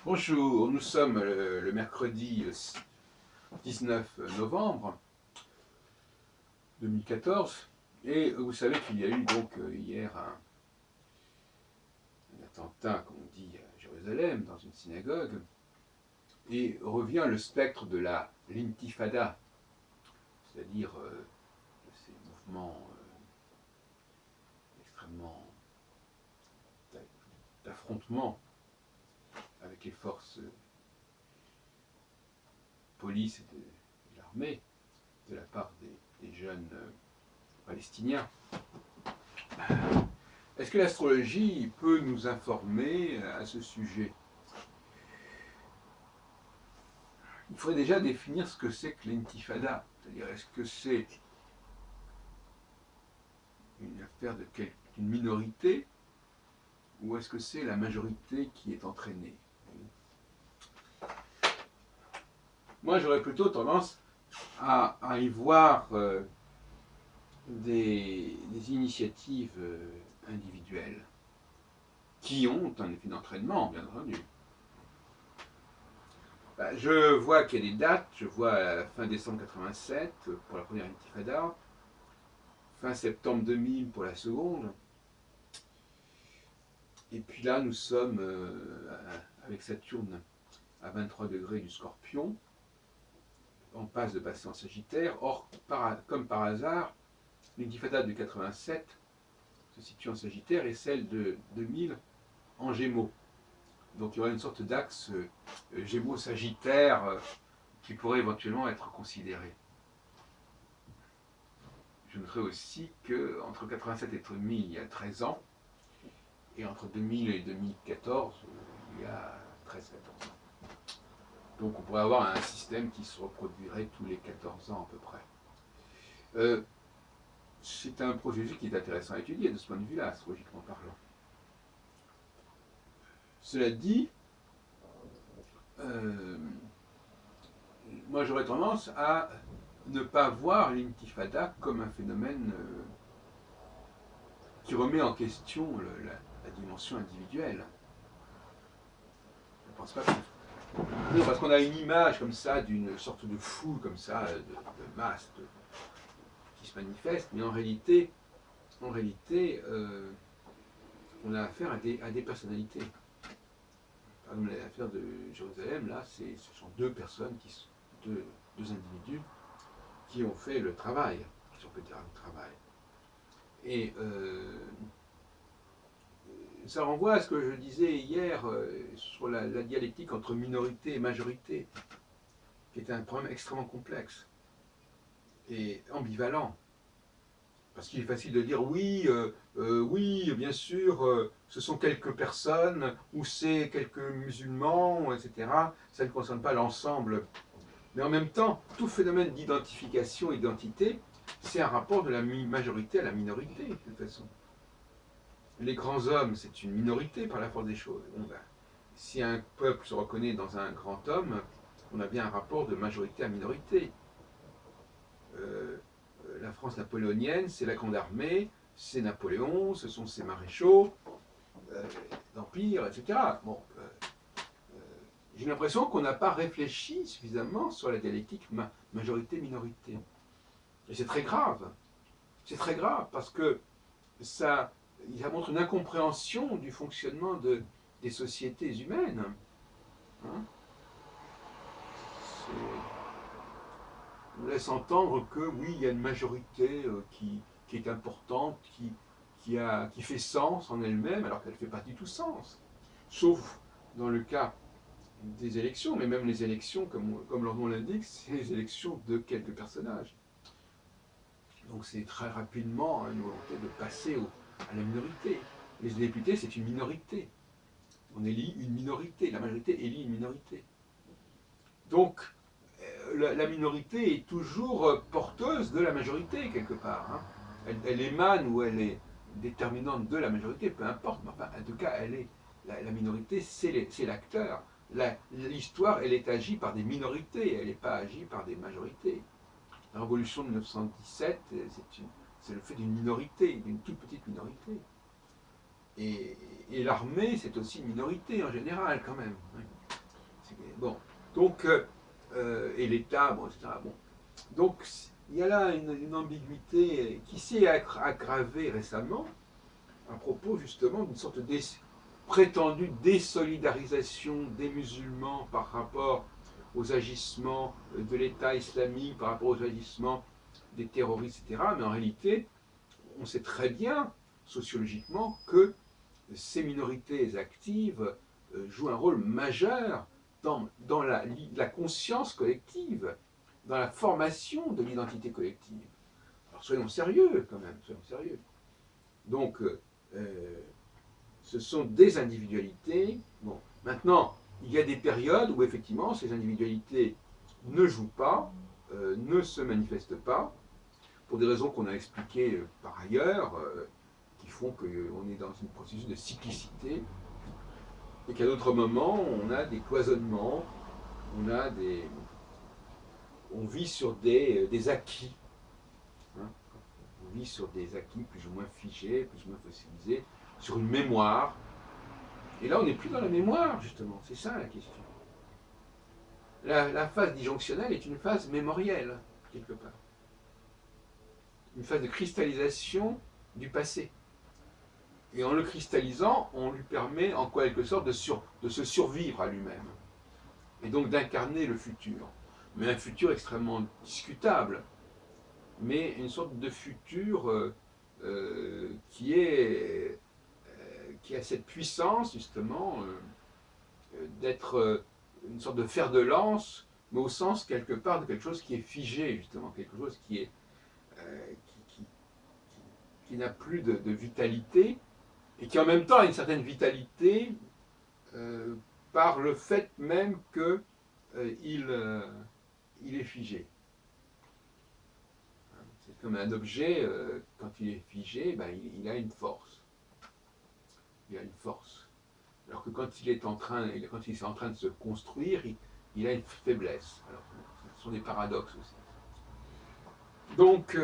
Bonjour, nous sommes le mercredi 19 novembre 2014 et vous savez qu'il y a eu donc hier un attentat, comme on dit, à Jérusalem, dans une synagogue, et revient le spectre de l'intifada, c'est-à-dire de ces mouvements extrêmement d'affrontement avec les forces police et de l'armée de la part des jeunes palestiniens. Est-ce que l'astrologie peut nous informer à ce sujet? Il faudrait déjà définir ce que c'est que l'intifada. C'est-à-dire, est-ce que c'est une affaire d'une minorité ou est-ce que c'est la majorité qui est entraînée? Moi, j'aurais plutôt tendance à y voir des initiatives individuelles qui ont un effet d'entraînement, bien entendu. Je vois qu'il y a des dates, je vois fin décembre 87 pour la première intifada, fin septembre 2000 pour la seconde, et puis là nous sommes avec Saturne à 23 degrés du Scorpion, on passe de passer en Sagittaire. Or, comme par hasard, l'intifada de 87 se situe en Sagittaire et celle de 2000 en Gémeaux. Donc il y aura une sorte d'axe Gémeaux-Sagittaire qui pourrait éventuellement être considéré. Je noterai aussi qu'entre 87 et 2000, il y a 13 ans, et entre 2000 et 2014, il y a 13-14 ans. Donc on pourrait avoir un système qui se reproduirait tous les 14 ans à peu près. C'est un processus qui est intéressant à étudier de ce point de vue-là, astrologiquement parlant. Cela dit, moi j'aurais tendance à ne pas voir l'intifada comme un phénomène qui remet en question la dimension individuelle. Je ne pense pas que... Non, parce qu'on a une image comme ça d'une sorte de foule comme ça, de masse qui se manifeste, mais en réalité on a affaire à des personnalités. Par exemple, l'affaire de Jérusalem, là, ce sont deux personnes, deux individus qui ont fait le travail, si on peut dire le travail. Et ça renvoie à ce que je disais hier sur la dialectique entre minorité et majorité, qui est un problème extrêmement complexe et ambivalent. Parce qu'il est facile de dire oui, oui, bien sûr, ce sont quelques personnes, ou c'est quelques musulmans, etc. Ça ne concerne pas l'ensemble. Mais en même temps, tout phénomène d'identification, identité, c'est un rapport de la majorité à la minorité, de toute façon. Les grands hommes, c'est une minorité par la force des choses. Bon, ben, si un peuple se reconnaît dans un grand homme, on a bien un rapport de majorité à minorité. La France napoléonienne, c'est la grande armée, c'est Napoléon, ce sont ses maréchaux, l'Empire, etc. Bon, j'ai l'impression qu'on n'a pas réfléchi suffisamment sur la dialectique majorité-minorité. Et c'est très grave. C'est très grave parce que ça montre une incompréhension du fonctionnement des sociétés humaines. Hein, on laisse entendre que oui, il y a une majorité qui est importante, qui fait sens en elle-même, alors qu'elle ne fait pas du tout sens. Sauf dans le cas des élections, mais même les élections, comme leur nom l'indique, c'est les élections de quelques personnages. Donc c'est très rapidement une volonté de passer à la minorité. Les députés, c'est une minorité. On élit une minorité, la majorité élit une minorité. Donc, la minorité est toujours porteuse de la majorité, quelque part. Hein. Elle émane ou elle est déterminante de la majorité, peu importe, mais enfin, en tout cas, la minorité, c'est l'acteur. L'histoire, elle est agie par des minorités, elle n'est pas agie par des majorités. La révolution de 1917, c'est le fait d'une minorité, d'une toute petite minorité. Et l'armée, c'est aussi une minorité en général, quand même. Bon, donc, et l'État, bon, etc. Bon. Donc, il y a là une ambiguïté qui s'est aggravée récemment à propos justement d'une sorte de prétendue désolidarisation des musulmans par rapport aux agissements de l'État islamique, par rapport aux agissements des terroristes, etc. Mais en réalité, on sait très bien, sociologiquement, que ces minorités actives jouent un rôle majeur dans la conscience collective, dans la formation de l'identité collective. Alors soyons sérieux quand même, soyons sérieux. Donc, ce sont des individualités. Bon, maintenant, il y a des périodes où effectivement ces individualités ne jouent pas, ne se manifestent pas, pour des raisons qu'on a expliquées par ailleurs, qui font qu'on est dans un processus de cyclicité, et qu'à d'autres moments, on a des cloisonnements, on vit sur des acquis. Hein. On vit sur des acquis plus ou moins figés, plus ou moins fossilisés, sur une mémoire. Et là, on n'est plus dans la mémoire, justement. C'est ça la question. La phase disjonctionnelle est une phase mémorielle, quelque part. Une phase de cristallisation du passé. Et en le cristallisant, on lui permet en quelque sorte de se survivre à lui-même. Et donc d'incarner le futur. Mais un futur extrêmement discutable. Mais une sorte de futur qui a cette puissance, justement, d'être une sorte de fer de lance, mais au sens quelque part de quelque chose qui est figé, justement, quelque chose euh, qui, qui, qui n'a plus de vitalité, et qui en même temps a une certaine vitalité par le fait même qu'il il est figé. C'est comme un objet, quand il est figé, ben, il a une force. Il a une force. Alors que quand il est en train de se construire, il a une faiblesse. Alors, ce sont des paradoxes aussi. Donc,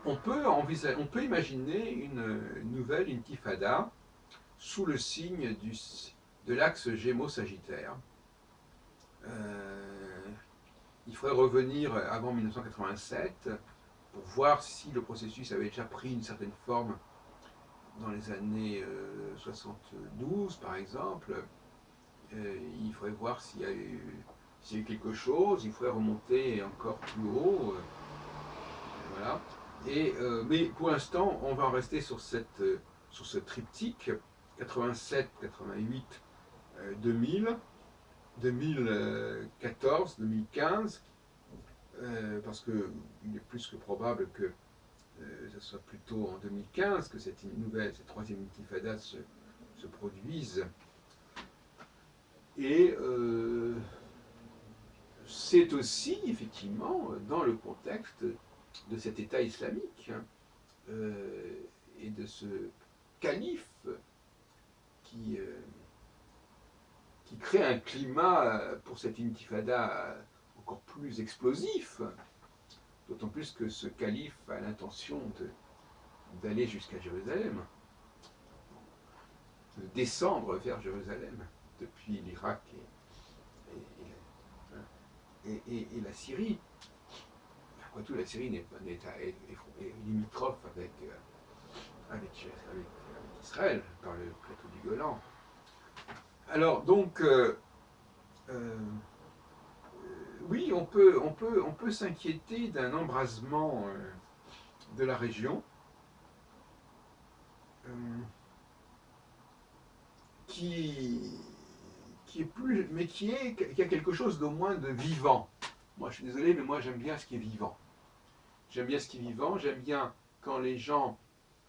on peut imaginer une nouvelle intifada sous le signe de l'axe Gémeaux-Sagittaire. Il faudrait revenir avant 1987 pour voir si le processus avait déjà pris une certaine forme dans les années 72, par exemple. Il faudrait voir s'il y a eu quelque chose, il faudrait remonter encore plus haut. Voilà. Mais pour l'instant, on va en rester sur ce triptyque 87, 88, 2000, 2014, 2015, parce qu'il est plus que probable que ce soit plutôt en 2015 que cette troisième intifada se produise. Et c'est aussi, effectivement, dans le contexte de cet État islamique et de ce calife qui crée un climat pour cette intifada encore plus explosif, d'autant plus que ce calife a l'intention d'aller jusqu'à Jérusalem, de descendre vers Jérusalem depuis l'Irak et la Syrie. Après tout, la Syrie est limitrophe avec Israël, par le plateau du Golan. Alors, donc, oui, on peut s'inquiéter d'un embrasement de la région qui est plus, mais qui a quelque chose d'au moins de vivant. Moi, je suis désolé, mais moi, j'aime bien ce qui est vivant. J'aime bien ce qui est vivant, j'aime bien quand les gens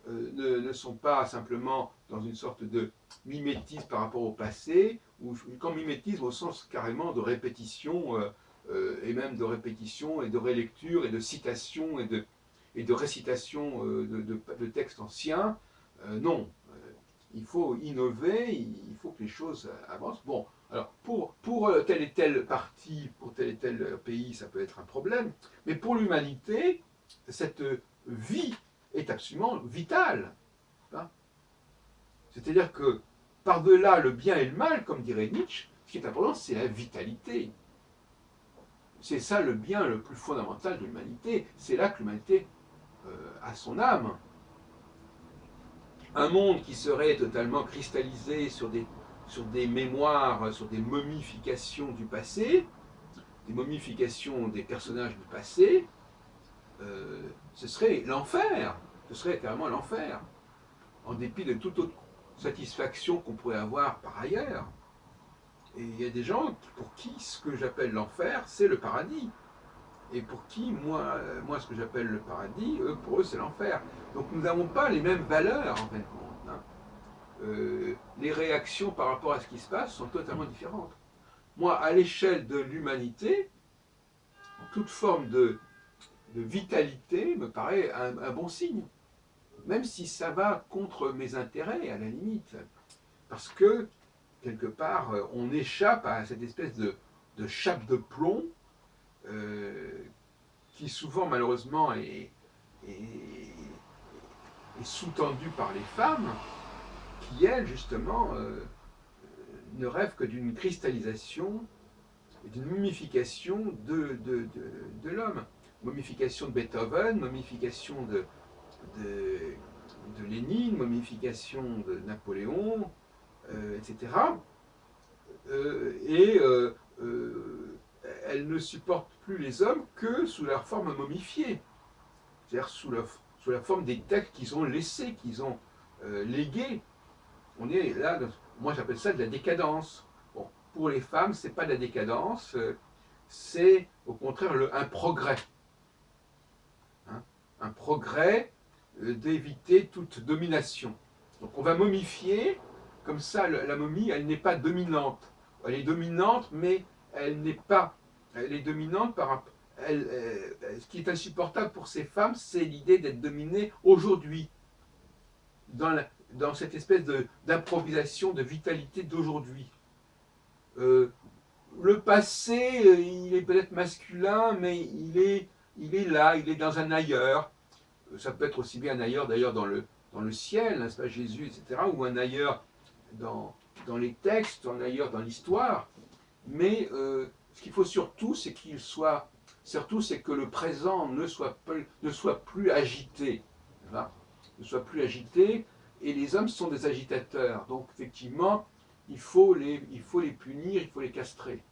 ne sont pas simplement dans une sorte de mimétisme par rapport au passé, ou quand mimétisme au sens carrément de répétition, et même de répétition, et de relecture, et de citation, et de récitation de textes anciens. Non, il faut innover, il faut que les choses avancent. Bon, alors pour telle et telle partie, pour tel et tel pays, ça peut être un problème, mais pour l'humanité, cette vie est absolument vitale. Hein. C'est-à-dire que par-delà le bien et le mal, comme dirait Nietzsche, Ce qui est important, c'est la vitalité. C'est ça le bien le plus fondamental de l'humanité. C'est là que l'humanité a son âme. Un monde qui serait totalement cristallisé sur des mémoires, sur des momifications du passé, des momifications des personnages du passé, ce serait l'enfer. Ce serait carrément l'enfer. En dépit de toute autre satisfaction qu'on pourrait avoir par ailleurs. Et il y a des gens pour qui ce que j'appelle l'enfer, c'est le paradis. Et pour qui, moi ce que j'appelle le paradis, pour eux, c'est l'enfer. Donc nous n'avons pas les mêmes valeurs, en fin de compte. Hein. Les réactions par rapport à ce qui se passe sont totalement différentes. Moi, à l'échelle de l'humanité, toute forme de vitalité me paraît un bon signe. Même si ça va contre mes intérêts, à la limite. Parce que, quelque part, on échappe à cette espèce de chape de plomb qui souvent, malheureusement, est sous-tendue par les femmes, qui, elles, justement, ne rêvent que d'une cristallisation, d'une momification de l'homme. Momification de Beethoven, momification de Lénine, momification de Napoléon, etc. Elle ne supporte plus les hommes que sous leur forme momifiée, c'est-à-dire sous la forme des textes qu'ils ont laissés, qu'ils ont légués. On est là, moi j'appelle ça de la décadence. Bon, pour les femmes, c'est pas de la décadence, c'est au contraire un progrès. Hein, un progrès d'éviter toute domination. Donc on va momifier, comme ça la momie, elle n'est pas dominante. Elle est dominante, mais elle n'est pas. Elle est dominante par ce qui est insupportable pour ces femmes, c'est l'idée d'être dominée aujourd'hui, dans cette espèce d'improvisation, de vitalité d'aujourd'hui. Le passé, il est peut-être masculin, mais il est là, il est dans un ailleurs. Ça peut être aussi bien un ailleurs d'ailleurs dans le ciel, n'est-ce pas, Jésus, etc., ou un ailleurs dans les textes, un ailleurs dans l'histoire. Mais ce qu'il faut surtout, c'est c'est que le présent ne soit plus agité. Voilà, ne soit plus agité, et les hommes sont des agitateurs. Donc effectivement, il faut les punir, il faut les castrer.